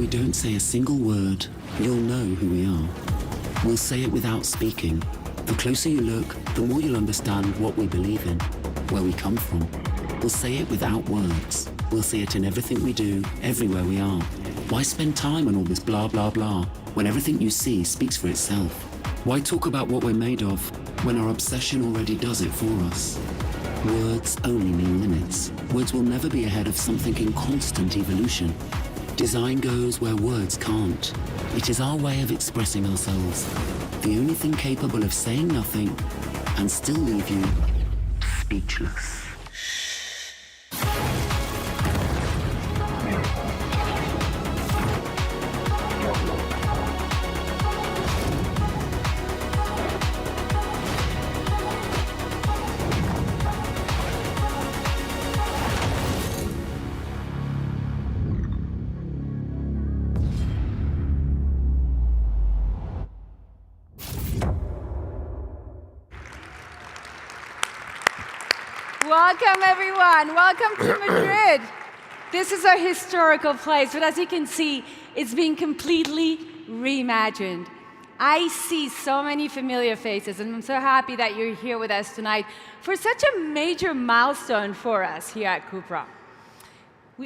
we don't say a single word, you'll know who we are. We'll say it without speaking. The closer you look, the more you'll understand what we believe in, where we come from. We'll say it without words. We'll say it in everything we do, everywhere we are. Why spend time on all this blah, blah, blah, when everything you see speaks for itself? Why talk about what we're made of, when our obsession already does it for us? Words only mean limits. Words will never be ahead of something in constant evolution. Design goes where words can't. It is our way of expressing ourselves. The only thing capable of saying nothing and still leave you speechless. Welcome, everyone. Welcome to Madrid. This is a historical place, but as you can see, it's been completely reimagined. I see so many familiar faces, and I'm so happy that you're here with us tonight for such a major milestone for us here at CUPRA.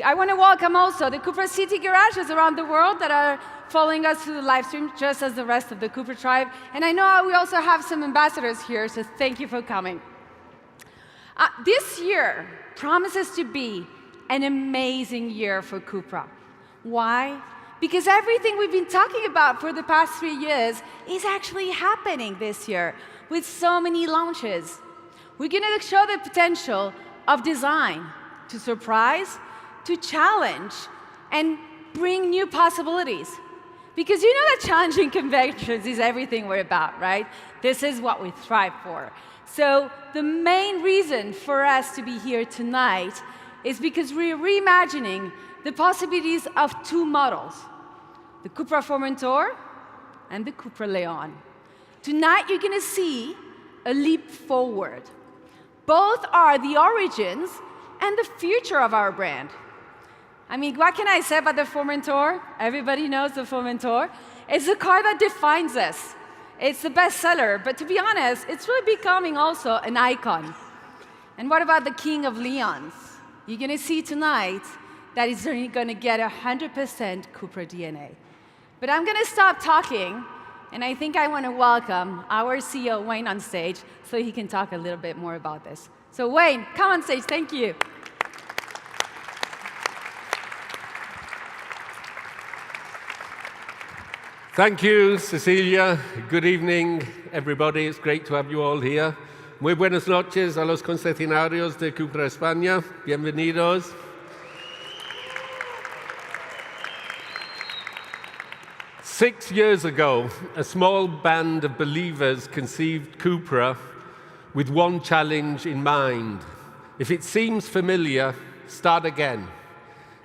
I want to welcome also the CUPRA City garages around the world that are following us through the live stream, just as the rest of the CUPRA tribe. And I know we also have some ambassadors here, so thank you for coming. This year promises to be an amazing year for CUPRA. Why? Because everything we've been talking about for the past 3 years is actually happening this year with so many launches. We're going to show the potential of design to surprise, to challenge, and bring new possibilities. Because you know that challenging conventions is everything we're about, right? This is what we thrive for. So the main reason for us to be here tonight is because we're reimagining the possibilities of two models, the CUPRA Formentor and the CUPRA Leon. Tonight, you're going to see a leap forward. Both are the origins and the future of our brand. I mean, what can I say about the Formentor? Everybody knows the Formentor. It's the car that defines us. It's the bestseller, but to be honest, it's really becoming also an icon. And what about the King of Leons? You're going to see tonight that it's going to get 100% CUPRA DNA. But I'm going to stop talking, and I think I want to welcome our CEO, Wayne, on stage so he can talk a little bit more about this. So Wayne, come on stage. Thank you. Thank you, Cecilia. Good evening, everybody. It's great to have you all here. Muy buenas noches a los concesionarios de CUPRA España. Bienvenidos. Six years ago, a small band of believers conceived CUPRA with one challenge in mind. If it seems familiar, start again.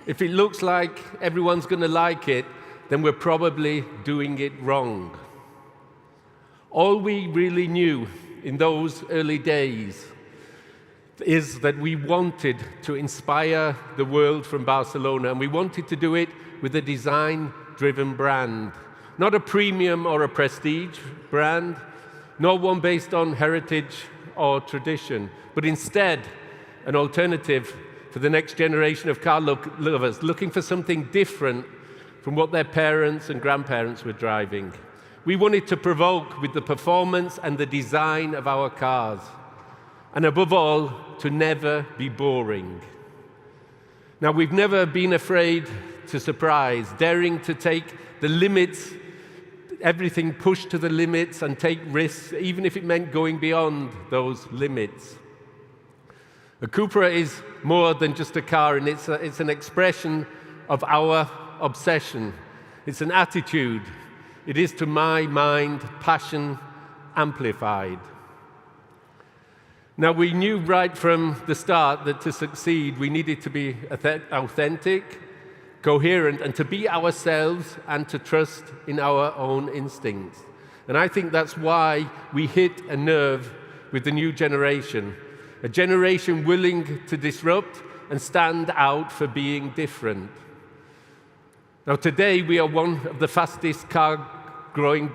If it looks like everyone's going to like it, then we're probably doing it wrong. All we really knew in those early days is that we wanted to inspire the world from Barcelona, and we wanted to do it with a design-driven brand. Not a premium or a prestige brand, nor one based on heritage or tradition, but instead an alternative for the next generation of car lovers looking for something different from what their parents and grandparents were driving. We wanted to provoke with the performance and the design of our cars, and above all, to never be boring. Now, we've never been afraid to surprise, daring to take the limits, everything pushed to the limits, and take risks, even if it meant going beyond those limits. A CUPRA is more than just a car, and it's an expression of our obsession. It's an attitude. It is, to my mind, passion amplified. Now, we knew right from the start that to succeed, we needed to be authentic, coherent, and to be ourselves, and to trust in our own instincts. And I think that's why we hit a nerve with the new generation, a generation willing to disrupt and stand out for being different. Now today we are one of the fastest growing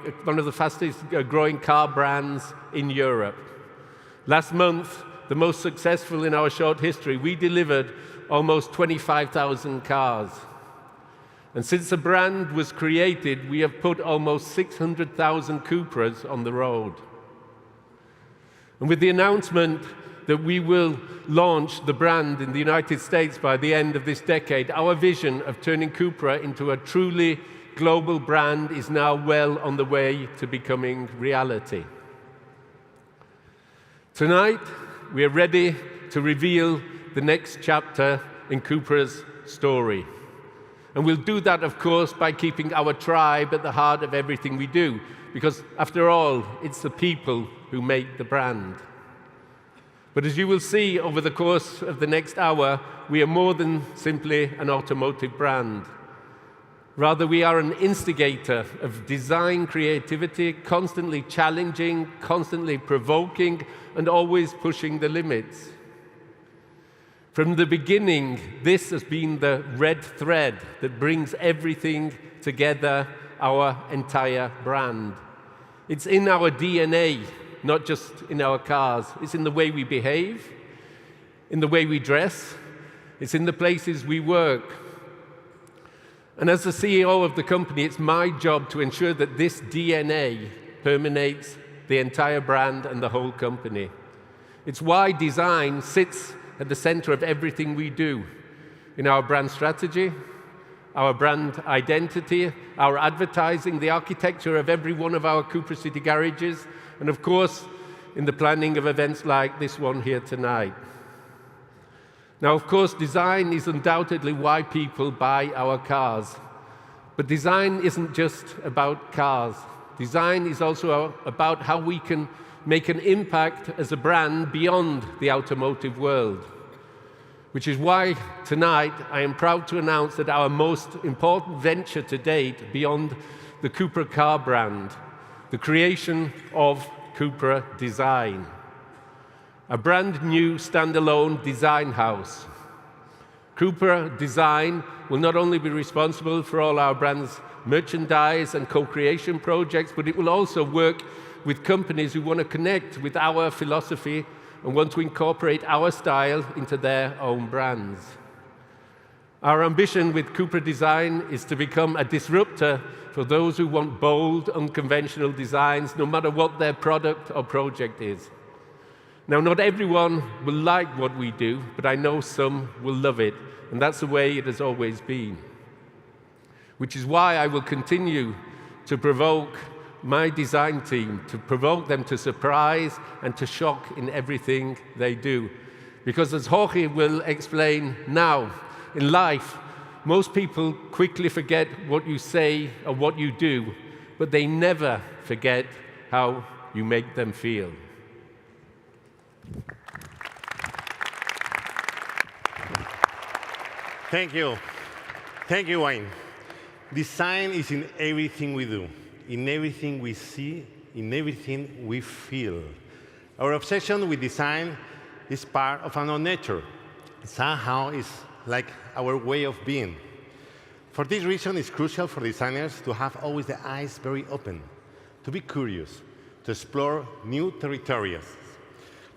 car brands in Europe. Last month, the most successful in our short history, we delivered almost 25,000 cars. And since the brand was created, we have put almost 600,000 Cupras on the road. And with the announcement that we will launch the brand in the United States by the end of this decade, our vision of turning CUPRA into a truly global brand is now well on the way to becoming reality. Tonight, we are ready to reveal the next chapter in CUPRA's story. And we'll do that, of course, by keeping our tribe at the heart of everything we do, because after all, it's the people who make the brand. But as you will see over the course of the next hour, we are more than simply an automotive brand. Rather, we are an instigator of design creativity, constantly challenging, constantly provoking, and always pushing the limits. From the beginning, this has been the red thread that brings everything together, our entire brand. It's in our DNA, not just in our cars. It's in the way we behave, in the way we dress, it's in the places we work. And as the CEO of the company, it's my job to ensure that this DNA permeates the entire brand and the whole company. It's why design sits at the center of everything we do, in our brand strategy, our brand identity, our advertising, the architecture of every one of our CUPRA City garages, and of course, in the planning of events like this one here tonight. Now, of course, design is undoubtedly why people buy our cars. But design isn't just about cars. Design is also about how we can make an impact as a brand beyond the automotive world. Which is why tonight I am proud to announce that our most important venture to date beyond the CUPRA car brand, the creation of CUPRA Design, a brand new standalone design house. CUPRA Design will not only be responsible for all our brand's merchandise and co-creation projects, but it will also work with companies who want to connect with our philosophy and want to incorporate our style into their own brands. Our ambition with CUPRA Design is to become a disruptor for those who want bold, unconventional designs, no matter what their product or project is. Now, not everyone will like what we do, but I know some will love it, and that's the way it has always been. Which is why I will continue to provoke my design team, to provoke them to surprise and to shock in everything they do. Because as Jorge will explain now, in life, most people quickly forget what you say or what you do, but they never forget how you make them feel. Thank you. Thank you, Wayne. Design is in everything we do, in everything we see, in everything we feel. Our obsession with design is part of our nature. Somehow it's like our way of being. For this reason, it's crucial for designers to have always the eyes very open, to be curious, to explore new territories,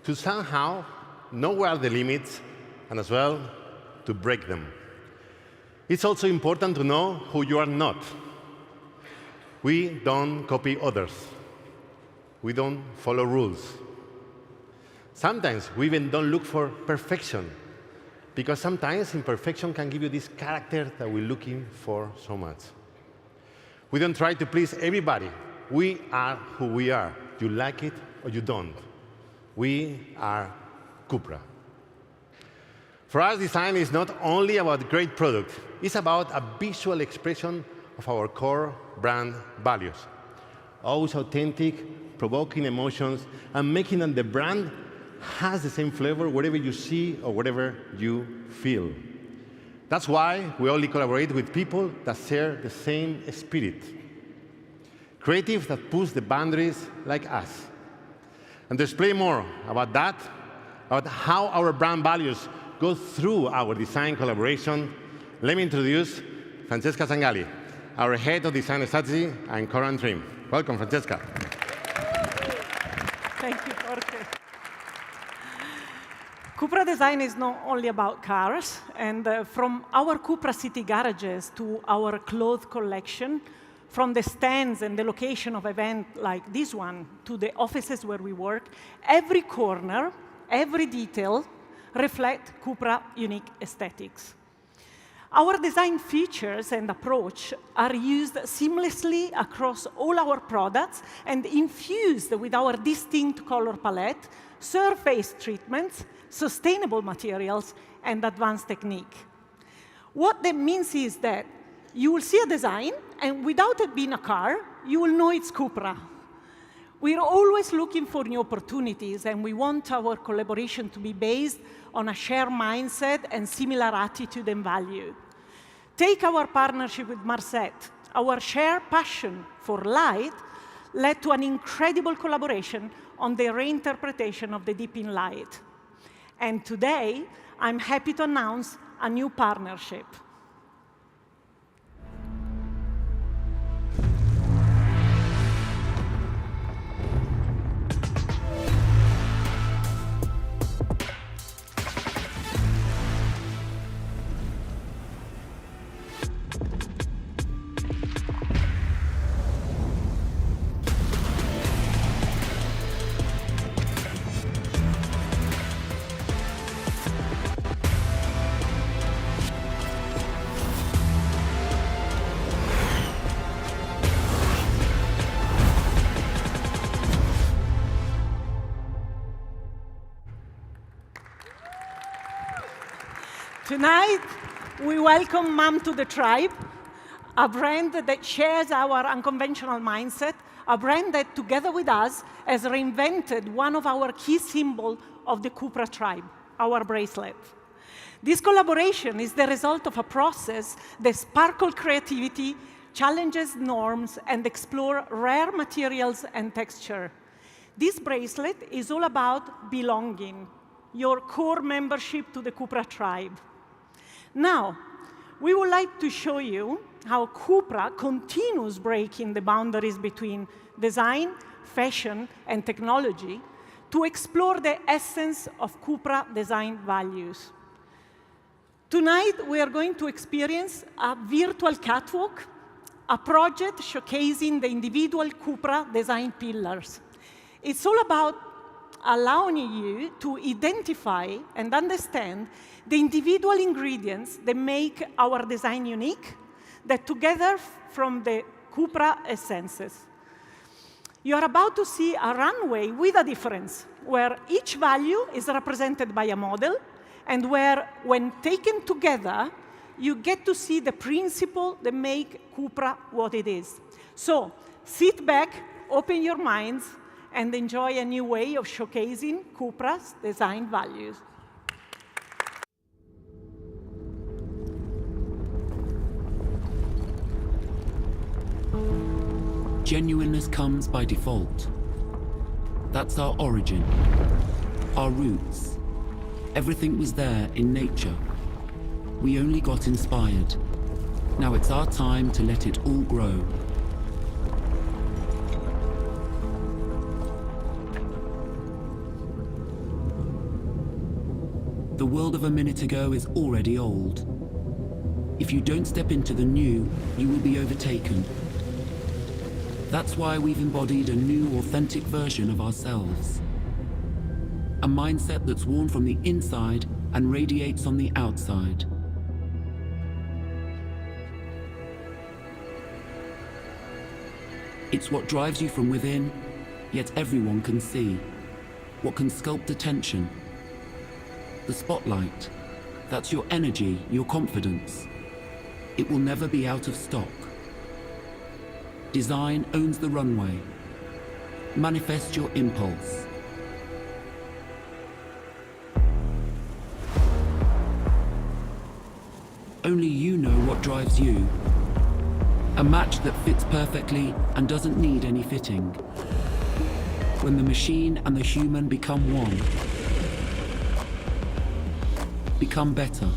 to somehow know where are the limits, and as well, to break them. It's also important to know who you are not. We don't copy others. We don't follow rules. Sometimes we even don't look for perfection, because sometimes imperfection can give you this character that we're looking for so much. We don't try to please everybody. We are who we are. You like it or you don't. We are CUPRA. For us, design is not only about great product. It's about a visual expression of our core brand values. Always authentic, provoking emotions, and making that the brand has the same flavor wherever you see or whatever you feel. That's why we only collaborate with people that share the same spirit. Creatives that push the boundaries like us. And to explain more about that, about how our brand values go through our design collaboration, let me introduce Francesca Sangalli, our Head of Design Strategy and Current Trim. Welcome, Francesca. Thank you, Jorge. CUPRA design is not only about cars, and from our CUPRA city garages to our clothes collection, from the stands and the location of events like this one to the offices where we work, every corner, every detail reflect CUPRA unique aesthetics. Our design features and approach are used seamlessly across all our products and infused with our distinct color palette, surface treatments, sustainable materials, and advanced technique. What that means is that you will see a design, and without it being a car, you will know it's CUPRA. We're always looking for new opportunities, and we want our collaboration to be based on a shared mindset and similar attitude and value. Take our partnership with Marset. Our shared passion for light led to an incredible collaboration on the reinterpretation of the Deep in Light. And today, I'm happy to announce a new partnership. Tonight, we welcome Mom to the Tribe, a brand that shares our unconventional mindset, a brand that, together with us, has reinvented one of our key symbols of the CUPRA tribe, our bracelet. This collaboration is the result of a process that sparkles creativity, challenges norms, and explores rare materials and texture. This bracelet is all about belonging, your core membership to the CUPRA tribe. Now, we would like to show you how CUPRA continues breaking the boundaries between design, fashion, and technology to explore the essence of CUPRA design values. Tonight, we are going to experience a virtual catwalk, a project showcasing the individual CUPRA design pillars. It's all about allowing you to identify and understand the individual ingredients that make our design unique, that together from the CUPRA essences. You are about to see a runway with a difference, where each value is represented by a model, and where, when taken together, you get to see the principle that make CUPRA what it is. So sit back, open your minds, and enjoy a new way of showcasing CUPRA's design values. Genuineness comes by default. That's our origin, our roots. Everything was there in nature. We only got inspired. Now it's our time to let it all grow. The world of a minute ago is already old. If you don't step into the new, you will be overtaken. That's why we've embodied a new, authentic version of ourselves. A mindset that's worn from the inside and radiates on the outside. It's what drives you from within, yet everyone can see. What can sculpt attention. The spotlight, that's your energy, your confidence. It will never be out of stock. Design owns the runway. Manifest your impulse. Only you know what drives you. A match that fits perfectly and doesn't need any fitting. When the machine and the human become one. Become better.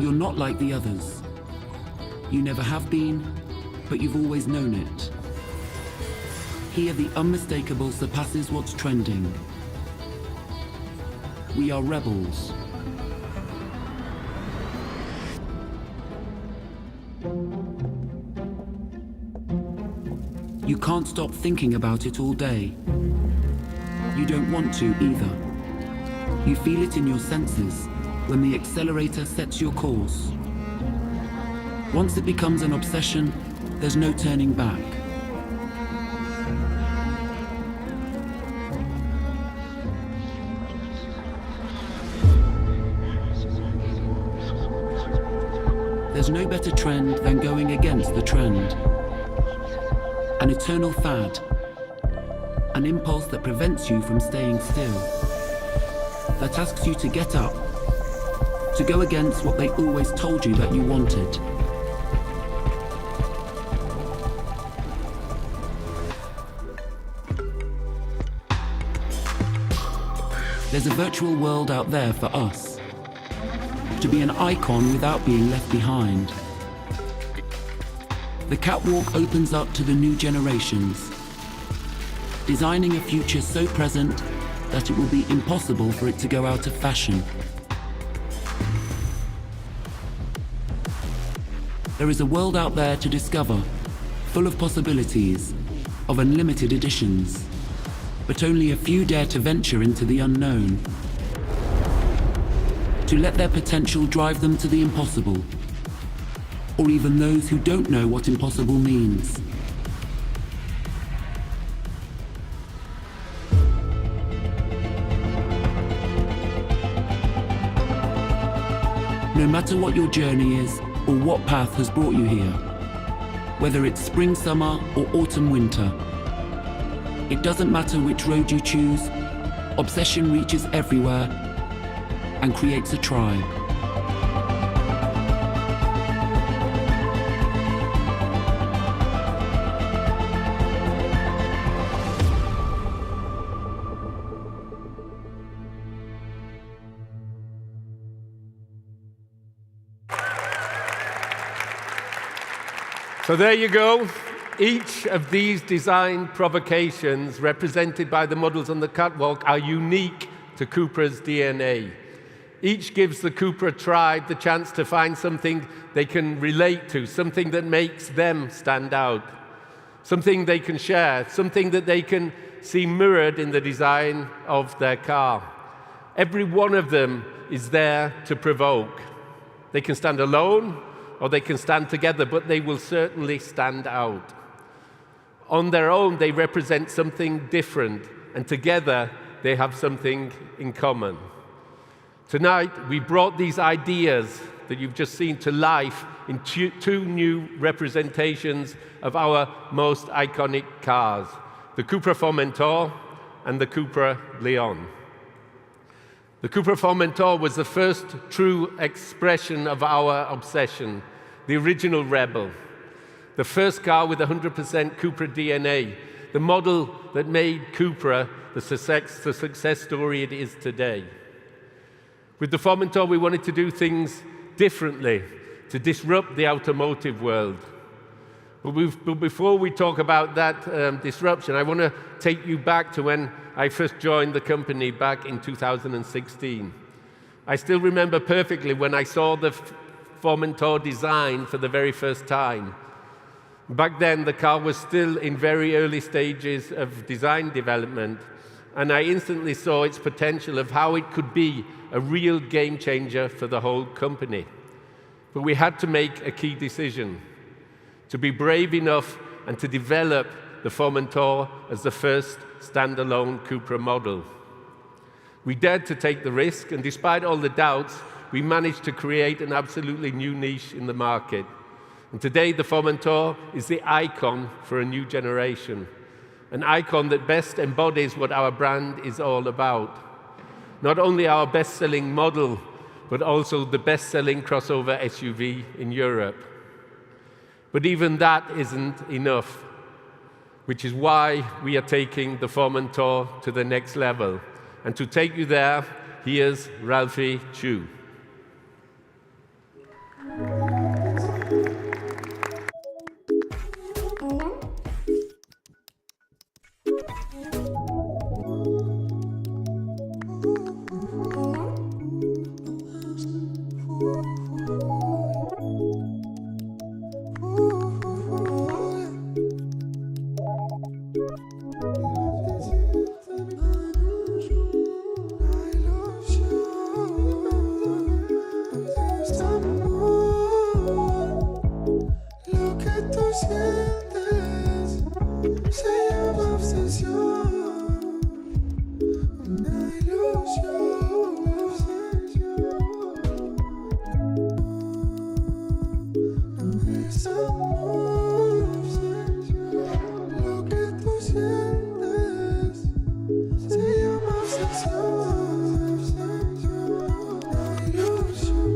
You're not like the others. You never have been, but you've always known it. Here, the unmistakable surpasses what's trending. We are rebels. You can't stop thinking about it all day. You don't want to either. You feel it in your senses when the accelerator sets your course. Once it becomes an obsession, there's no turning back. There's no better trend than going against the trend. An eternal fad, an impulse that prevents you from staying still, that asks you to get up, to go against what they always told you that you wanted. There's a virtual world out there for us, to be an icon without being left behind. The catwalk opens up to the new generations, designing a future so present that it will be impossible for it to go out of fashion. There is a world out there to discover, full of possibilities, of unlimited editions, but only a few dare to venture into the unknown, to let their potential drive them to the impossible, or even those who don't know what impossible means. No matter what your journey is or what path has brought you here, whether it's spring, summer, or autumn, winter, it doesn't matter which road you choose, obsession reaches everywhere and creates a tribe. So there you go. Each of these design provocations represented by the models on the catwalk are unique to CUPRA's DNA. Each gives the CUPRA tribe the chance to find something they can relate to, something that makes them stand out, something they can share, something that they can see mirrored in the design of their car. Every one of them is there to provoke. They can stand alone, or they can stand together, but they will certainly stand out. On their own, they represent something different, and together, they have something in common. Tonight, we brought these ideas that you've just seen to life in two new representations of our most iconic cars, the CUPRA Formentor and the CUPRA Leon. The CUPRA Formentor was the first true expression of our obsession, the original rebel, the first car with 100% CUPRA DNA, the model that made CUPRA the success story it is today. With the Formentor, we wanted to do things differently, to disrupt the automotive world. But before we talk about that disruption, I want to take you back to when I first joined the company back in 2016. I still remember perfectly when I saw the Formentor design for the very first time. Back then, the car was still in very early stages of design development, and I instantly saw its potential of how it could be a real game changer for the whole company. But we had to make a key decision, to be brave enough and to develop the Formentor as the first standalone CUPRA model. We dared to take the risk, and despite all the doubts, we managed to create an absolutely new niche in the market. And today, the Formentor is the icon for a new generation, an icon that best embodies what our brand is all about. Not only our best-selling model, but also the best-selling crossover SUV in Europe. But even that isn't enough, which is why we are taking the Formentor to the next level. And to take you there, here's Ralphie Chu. Lo que tú sientes se llama obsesión, una ilusión, no es amor. Lo que tú sientes se llama obsesión, una ilusión.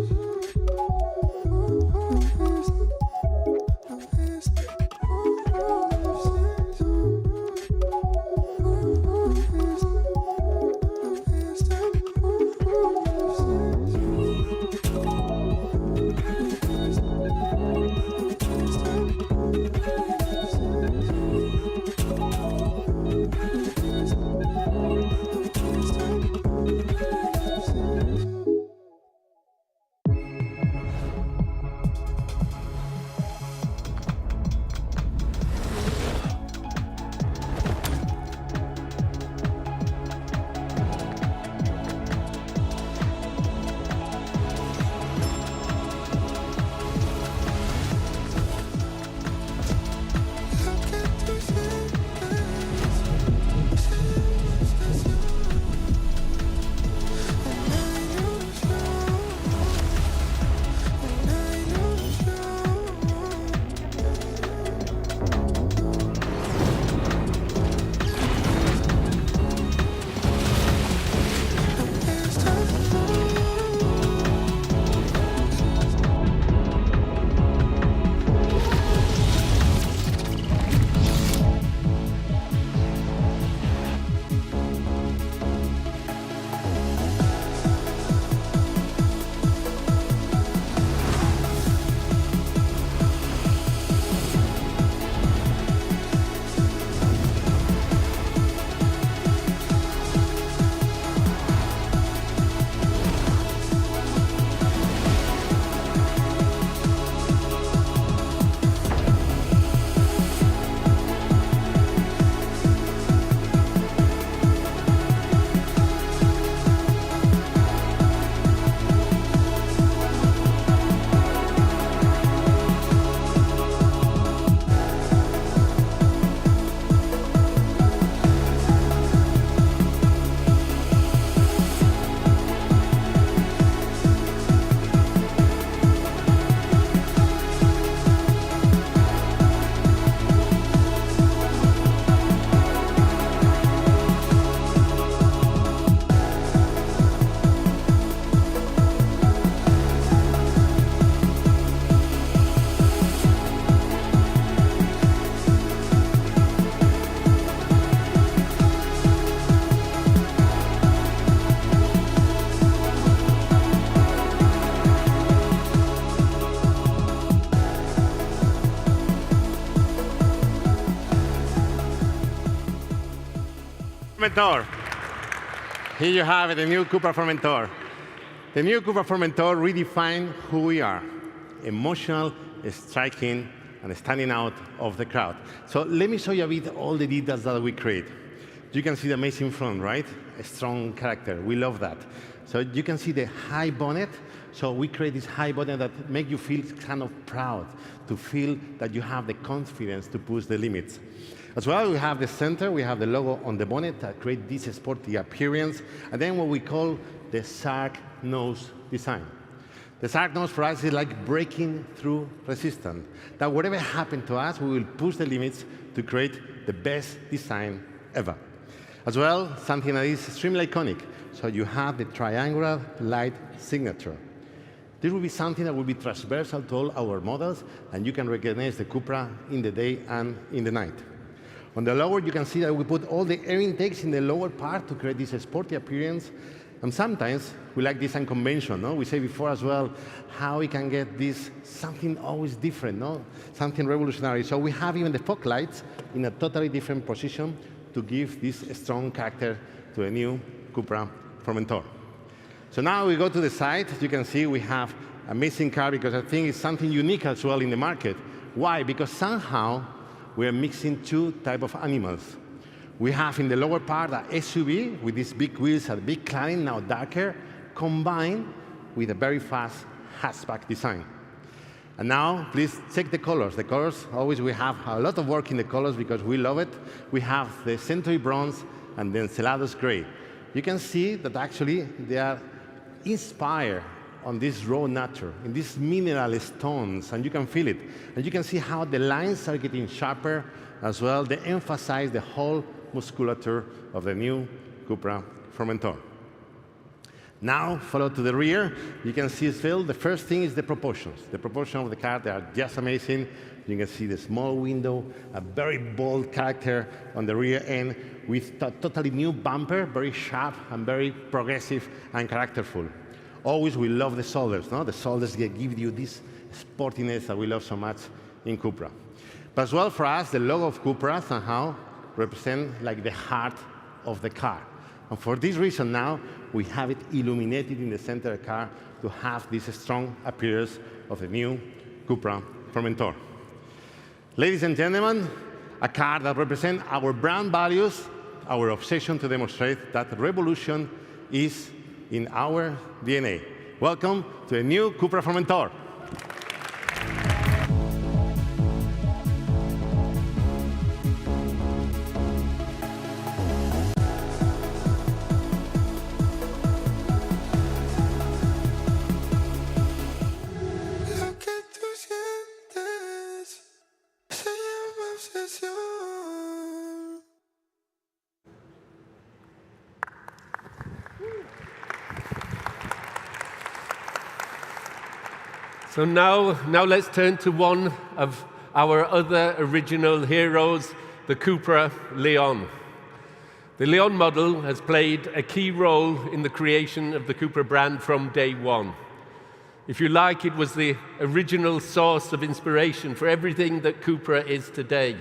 Formentor. Here you have it, the new CUPRA Formentor. The new CUPRA Formentor redefined who we are: emotional, striking, and standing out of the crowd. So let me show you a bit all the details that we create. You can see the amazing front, right? A strong character. We love that. So you can see the high bonnet. So we create this high bonnet that make you feel kind of proud, to feel that you have the confidence to push the limits. As well, we have the center, we have the logo on the bonnet that create this sporty appearance, and then what we call the shark nose design. The shark nose for us is like breaking through resistance, that whatever happened to us, we will push the limits to create the best design ever. As well, something that is extremely iconic. So you have the triangular light signature. This will be something that will be transversal to all our models, and you can recognize the CUPRA in the day and in the night. On the lower, you can see that we put all the air intakes in the lower part to create this sporty appearance. And sometimes we like this unconventional. No? We say before as well how we can get this something always different, no? Something revolutionary. So we have even the fog lights in a totally different position to give this strong character to a new CUPRA Formentor. So now we go to the side. As you can see, we have amazing car because I think it's something unique as well in the market. Why? Because somehow we are mixing two types of animals. We have in the lower part an SUV with these big wheels and big cladding, now darker, combined with a very fast hatchback design. And now, please check the colors. The colors, always we have a lot of work in the colors because we love it. We have the Century Bronze and the Encelados Gray. You can see that actually they are inspired on this raw nature, in these mineral stones, and you can feel it. And you can see how the lines are getting sharper as well. They emphasize the whole musculature of the new CUPRA Formentor. Now, follow to the rear. You can see still, the first thing is the proportions. The proportions of the car, they are just amazing. You can see the small window, a very bold character on the rear end with a totally new bumper, very sharp and very progressive and characterful. Always we love the shoulders, no? The shoulders give you this sportiness that we love so much in CUPRA. But as well for us, the logo of CUPRA somehow represents like the heart of the car. And for this reason now, we have it illuminated in the center of the car to have this strong appearance of the new CUPRA Formentor. Ladies and gentlemen, a car that represents our brand values, our obsession to demonstrate that revolution is in our DNA. Welcome to the new CUPRA Formentor. Lo que tú sientes se llama obsesión. So now let's turn to one of our other original heroes, the CUPRA Leon. The Leon model has played a key role in the creation of the CUPRA brand from day one. If you like, it was the original source of inspiration for everything that CUPRA is today.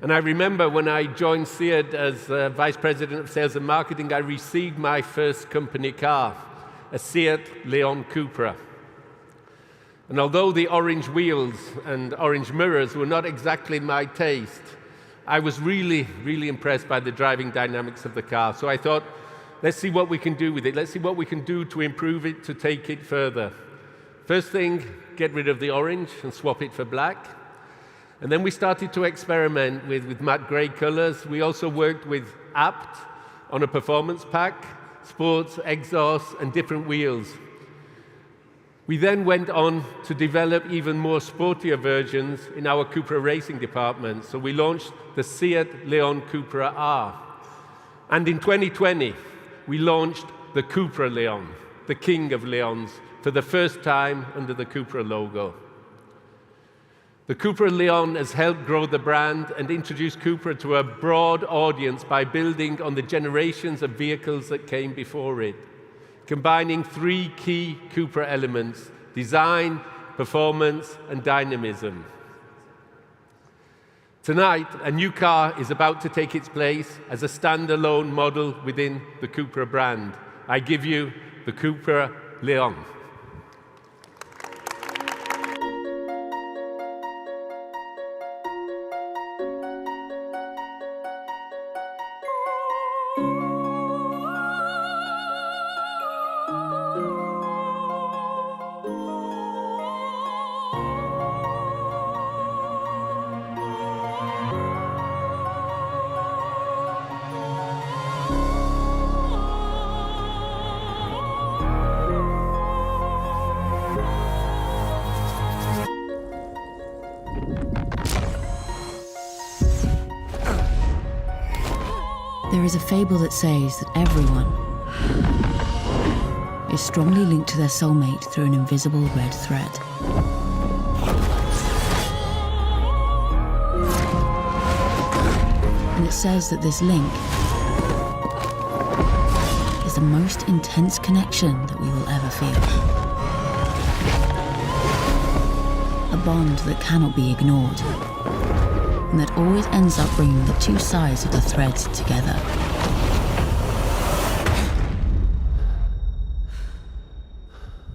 And I remember when I joined SEAT as Vice President of Sales and Marketing, I received my first company car, a SEAT Leon CUPRA. And although the orange wheels and orange mirrors were not exactly my taste, I was really, really impressed by the driving dynamics of the car. So I thought, let's see what we can do with it. Let's see what we can do to improve it, to take it further. First thing, get rid of the orange and swap it for black. And then we started to experiment with matte gray colors. We also worked with Apt on a performance pack, sports, exhaust, and different wheels. We then went on to develop even more sportier versions in our CUPRA racing department. So we launched the SEAT Leon CUPRA R. And in 2020, we launched the CUPRA Leon, the king of Leons, for the first time under the CUPRA logo. The CUPRA Leon has helped grow the brand and introduce CUPRA to a broad audience by building on the generations of vehicles that came before it, combining three key CUPRA elements: design, performance, and dynamism. Tonight, a new car is about to take its place as a standalone model within the CUPRA brand. I give you the CUPRA Leon. There is a fable that says that everyone is strongly linked to their soulmate through an invisible red thread. And it says that this link is the most intense connection that we will ever feel. A bond that cannot be ignored, and that always ends up bringing the two sides of the threads together.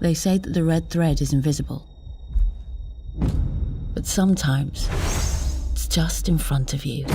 They say that the red thread is invisible. But sometimes, it's just in front of you.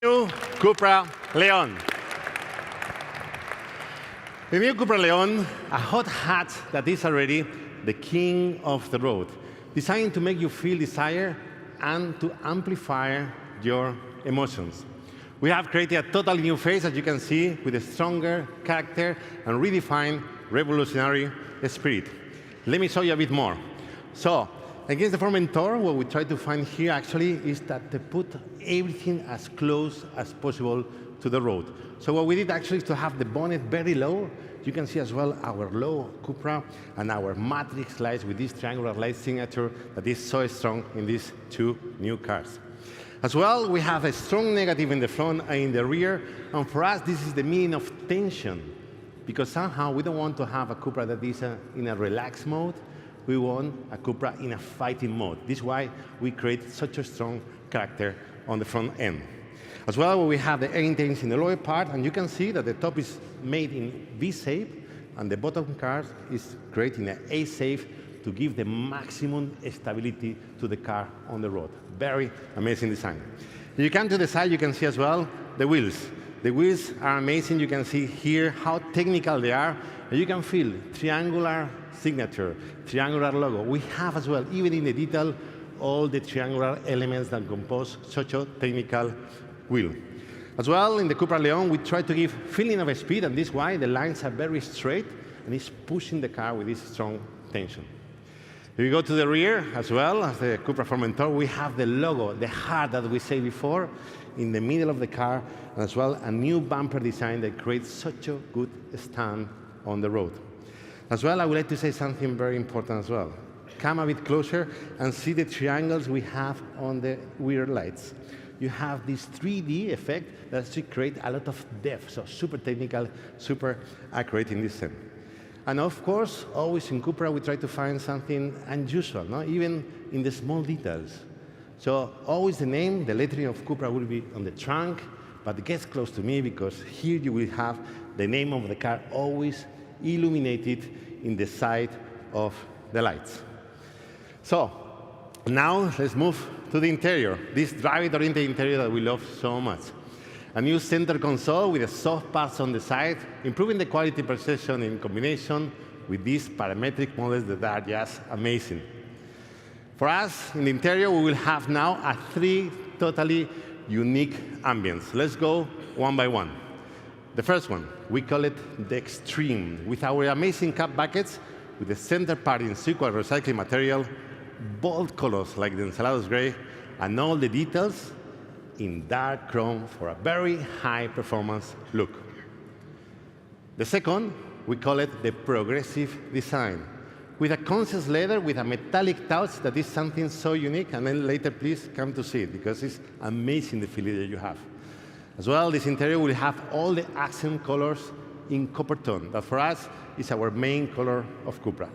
New CUPRA Leon. The new CUPRA Leon, a hot hat that is already the king of the road, designed to make you feel desire and to amplify your emotions. We have created a totally new face, as you can see, with a stronger character and redefined revolutionary spirit. Let me show you a bit more. So, against the Formentor, what we try to find here actually is that they put everything as close as possible to the road. So what we did actually is to have the bonnet very low. You can see as well our low CUPRA and our matrix lights with this triangular light signature that is so strong in these two new cars. As well, we have a strong negative in the front and in the rear. And for us, this is the meaning of tension, because somehow we don't want to have a CUPRA that is in a relaxed mode. We want a CUPRA in a fighting mode. This is why we create such a strong character on the front end. As well, we have the air intakes in the lower part, and you can see that the top is made in V shape, and the bottom car is creating an A shape to give the maximum stability to the car on the road. Very amazing design. If you come to the side, you can see as well the wheels. The wheels are amazing. You can see here how technical they are, and you can feel triangular signature, triangular logo. We have as well, even in the detail, all the triangular elements that compose such a technical wheel. As well, in the CUPRA Leon, we try to give feeling of speed, and this is why the lines are very straight, and it's pushing the car with this strong tension. If you go to the rear, as well as the CUPRA Formentor, we have the logo, the heart that we say before, in the middle of the car, and as well a new bumper design that creates such a good stand on the road. As well, I would like to say something very important as well. Come a bit closer and see the triangles we have on the rear lights. You have this 3D effect that actually creates a lot of depth, so super technical, super accurate in this sense. And of course, always in CUPRA, we try to find something unusual, no? Even in the small details. So always the name, the lettering of CUPRA will be on the trunk, but it gets close to me because here you will have the name of the car always illuminated in the side of the lights. So now let's move to the interior, this drive-oriented interior that we love so much. A new center console with a soft pads on the side, improving the quality perception in combination with these parametric models that are just amazing. For us, in the interior, we will have now a 3 totally unique ambience. Let's go one by one. The first one, we call it the Extreme, with our amazing cap buckets, with the center part in circular recycling material, bold colors like the Ensalados Gray, and all the details in dark chrome for a very high performance look. The second, we call it the Progressive Design, with a conscious leather with a metallic touch that is something so unique, and then later please come to see it, because it's amazing the feeling that you have. As well, this interior will have all the accent colors in copper tone, that for us is our main color of CUPRA.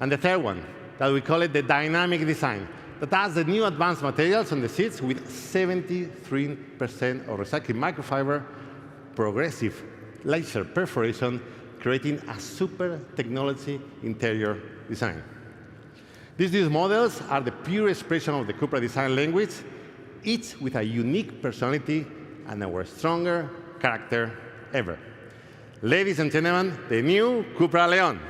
And the third one, that we call it the Dynamic Design, that has the new advanced materials on the seats with 73% of recycled microfiber, progressive laser perforation, creating a super technology interior design. These new models are the pure expression of the CUPRA design language, each with a unique personality and our stronger character ever. Ladies and gentlemen, the new CUPRA Leon.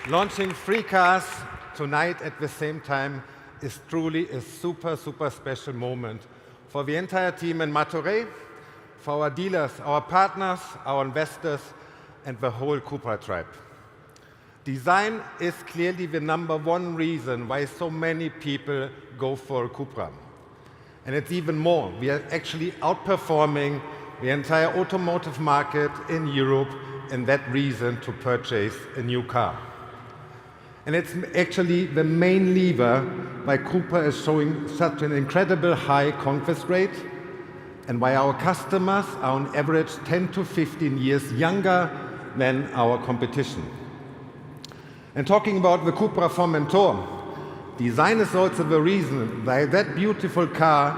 Launching 3 cars tonight at the same time is truly a super special moment for the entire team in Martorell, for our dealers, our partners, our investors, and the whole CUPRA tribe. Design is clearly the #1 reason why so many people go for CUPRA. And it's even more. We are actually outperforming the entire automotive market in Europe in that reason to purchase a new car. And it's actually the main lever why CUPRA is showing such an incredible high conquest rate and why our customers are on average 10 to 15 years younger than our competition. And talking about the CUPRA Formentor, design is also the reason why that beautiful car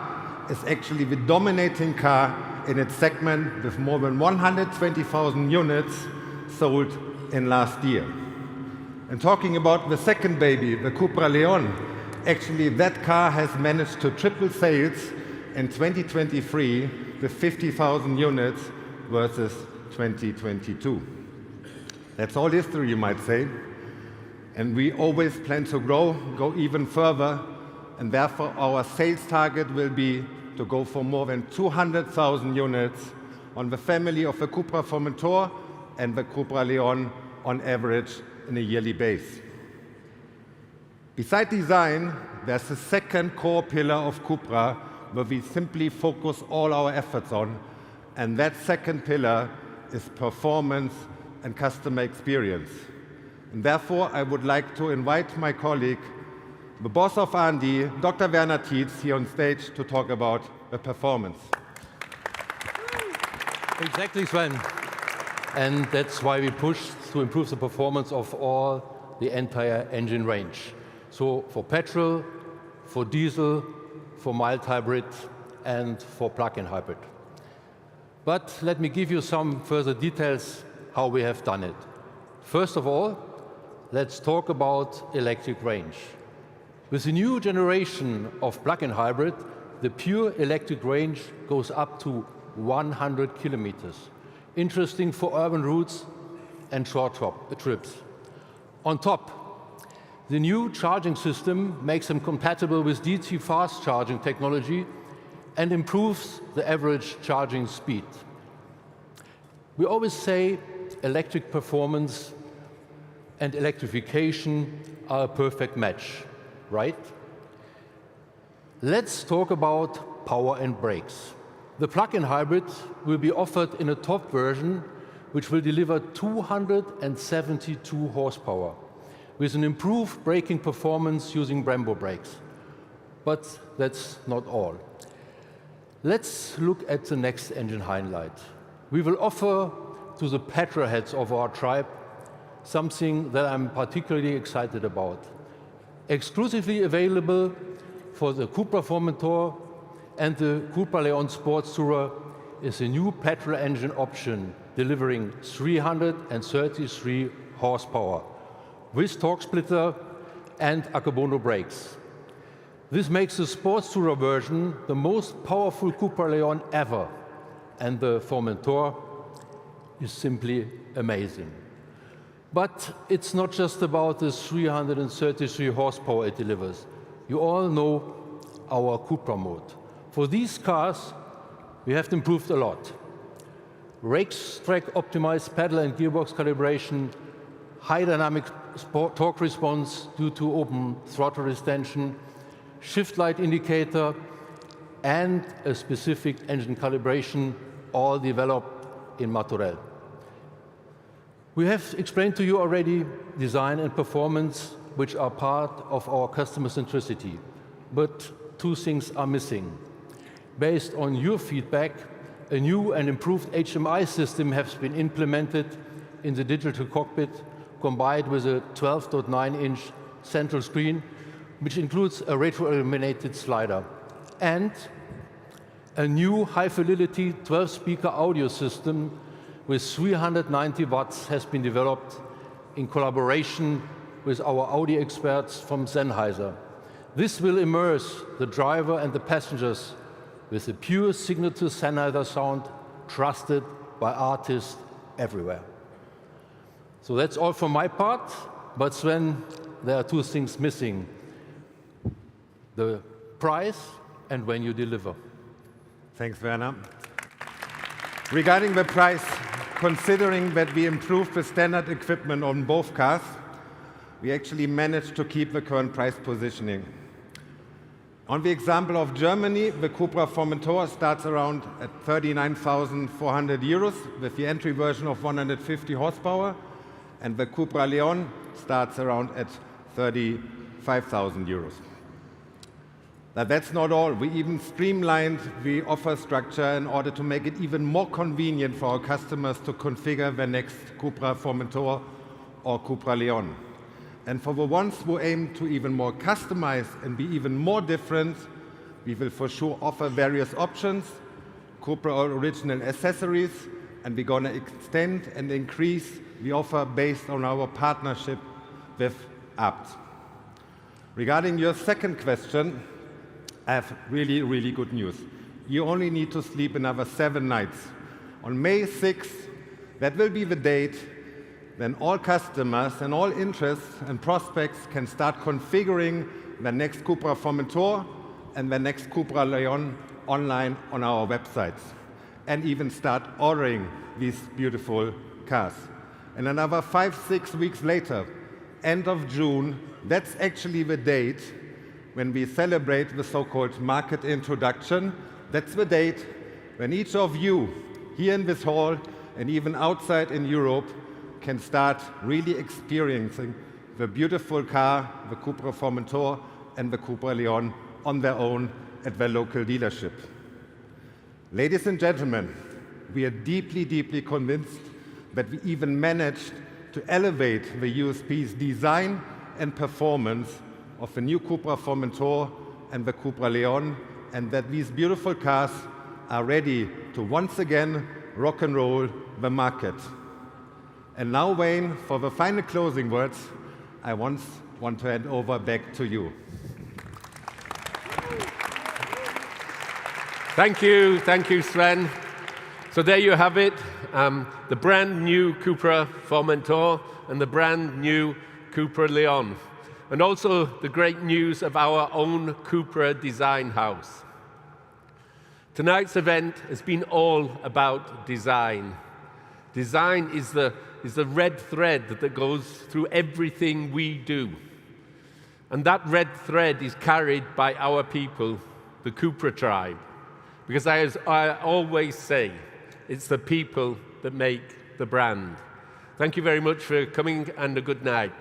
is actually the dominating car in its segment with more than 120,000 units sold in last year. And talking about the second baby, the CUPRA Leon, actually that car has managed to triple sales in 2023 with 50,000 units versus 2022. That's all history, you might say. And we always plan to go even further, and therefore our sales target will be to go for more than 200,000 units on the family of the CUPRA Formentor and the CUPRA Leon on average in a yearly base. Beside design, there's a second core pillar of CUPRA where we simply focus all our efforts on, and that second pillar is performance and customer experience. And therefore, I would like to invite my colleague, the boss of R&D, Dr. Werner Tietz, here on stage to talk about the performance. Exactly, Sven. And that's why we push to improve the performance of all the entire engine range. So for petrol, for diesel, for mild hybrid, and for plug-in hybrid. But let me give you some further details how we have done it. First of all, let's talk about electric range. With the new generation of plug-in hybrid, the pure electric range goes up to 100 kilometers. Interesting for urban routes and short trips. On top, the new charging system makes them compatible with DC fast charging technology and improves the average charging speed. We always say electric performance and electrification are a perfect match, right? Let's talk about power and brakes. The plug-in hybrid will be offered in a top version, which will deliver 272 horsepower, with an improved braking performance using Brembo brakes. But that's not all. Let's look at the next engine highlight. We will offer to the petrol heads of our tribe something that I'm particularly excited about. Exclusively available for the CUPRA Formentor and the CUPRA Leon Sports Tourer is a new petrol engine option delivering 333 horsepower with torque splitter and Akabono brakes. This makes the Sports Tourer version the most powerful CUPRA Leon ever, and the Formentor is simply amazing. But it's not just about the 333 horsepower it delivers. You all know our CUPRA mode. For these cars, we have improved a lot. Racetrack optimized pedal and gearbox calibration, high dynamic torque response due to open throttle extension, shift light indicator, and a specific engine calibration, all developed in Martorell. We have explained to you already design and performance, which are part of our customer centricity. But two things are missing. Based on your feedback, a new and improved HMI system has been implemented in the digital cockpit, combined with a 12.9-inch central screen, which includes a retro-illuminated slider. And a new high-fidelity 12-speaker audio system with 390 watts has been developed in collaboration with our audio experts from Sennheiser. This will immerse the driver and the passengers with a pure signature Sennheiser sound trusted by artists everywhere. So that's all from my part, but Sven, there are two things missing: the price and when you deliver. Thanks, Werner. Regarding the price, considering that we improved the standard equipment on both cars, we actually managed to keep the current price positioning. On the example of Germany, the CUPRA Formentor starts around at 39,400 euros with the entry version of 150 horsepower, and the CUPRA Leon starts around at 35,000 euros. Now, that's not all. We even streamlined the offer structure in order to make it even more convenient for our customers to configure their next CUPRA Formentor or CUPRA Leon. And for the ones who aim to even more customize and be even more different, we will for sure offer various options, CUPRA original accessories, and we're going to extend and increase the offer based on our partnership with ABT. Regarding your second question, I have really, really good news. You only need to sleep another 7 nights. On May 6th, that will be the date when all customers and all interests and prospects can start configuring the next CUPRA Formentor and the next CUPRA Leon online on our websites, and even start ordering these beautiful cars. And another 5-6 weeks later, end of June, that's actually the date when we celebrate the so-called market introduction. That's the date when each of you here in this hall and even outside in Europe can start really experiencing the beautiful car, the CUPRA Formentor and the CUPRA Leon on their own at their local dealership. Ladies and gentlemen, we are deeply, deeply convinced that we even managed to elevate the USP's design and performance of the new CUPRA Formentor and the CUPRA Leon, and that these beautiful cars are ready to once again rock and roll the market. And now, Wayne, for the final closing words, I want to hand over back to you. Thank you, Sven. So there you have it, the brand new CUPRA Formentor and the brand new CUPRA Leon. And also the great news of our own CUPRA design house. Tonight's event has been all about design. Design is the red thread that goes through everything we do. And that red thread is carried by our people, the CUPRA tribe. Because as I always say, it's the people that make the brand. Thank you very much for coming, and a good night.